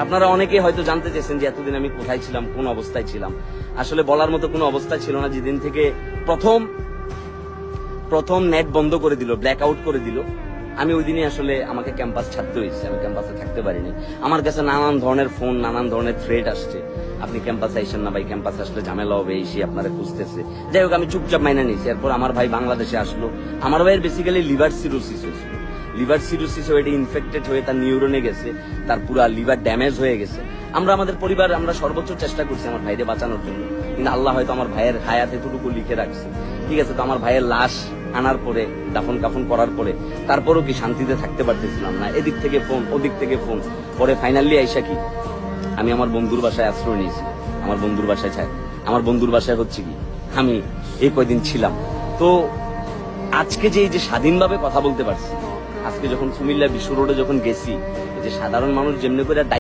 আপনারা অনেকে হয়তো জানতে চেয়েছেন যে এতদিন আমি কোথায় ছিলাম, কোন অবস্থায় ছিলাম। আসলে বলার মতো কোনো অবস্থা ছিল না। যেদিন থেকে প্রথম নেট বন্ধ করে দিল, ব্ল্যাক আউট করে দিল, আমি ওই দিনই আসলে আমাকে ক্যাম্পাস ছাড়তে হয়েছে। আমি ক্যাম্পাসে থাকতে পারিনি। আমার কাছে নানান ধরনের ফোন, নানান ধরনের থ্রেট আসছে, আপনি ক্যাম্পাসে আইসেন না ভাই, ক্যাম্পাসে আসলে ঝামেলা হবে, এসে আপনারা খুঁজতেছে। যাই হোক, আমি চুপচাপ মাইনা নিয়েছি। এরপর আমার ভাই বাংলাদেশে আসলো। আমার ভাইয়ের বেসিক্যালি লিভার সিরোসিস হয়েছিল। লিভার সিরোসিস হয়ে ইনফেক্টেড হয়ে তার নিউরনে গেছে, তার পুরা লিভার ড্যামেজ হয়ে গেছে। আমরা আমাদের পরিবার আমরা সর্বোচ্চ চেষ্টা করছি আমার ভাইকে বাঁচানোর জন্য, কিন্তু আল্লাহ হয়তো আমার ভাইয়ের হায়াত এতটুকু লিখে রাখছে। ঠিক আছে, তো আমার ভাইয়ের লাশ আনার পরে, দাফন কাফন করার পরে, তারপরও কি শান্তিতে থাকতে পারতেছিলাম না। এদিক থেকে ফোন, ওদিক থেকে ফোন। পরে ফাইনালি আইসা কি আমি আমার বন্ধুর বাসায় আশ্রয় নিয়েছি। আমার বন্ধুর বাসায় হচ্ছে কি আমি এই কয়দিন ছিলাম। তো আজকে যে এই যে স্বাধীনভাবে কথা বলতে পারছি, আজকে যখন কুমিল্লা বিশ্ব রোডে যখন গেছি, এই যে সাধারণ মানুষ যেমনি করে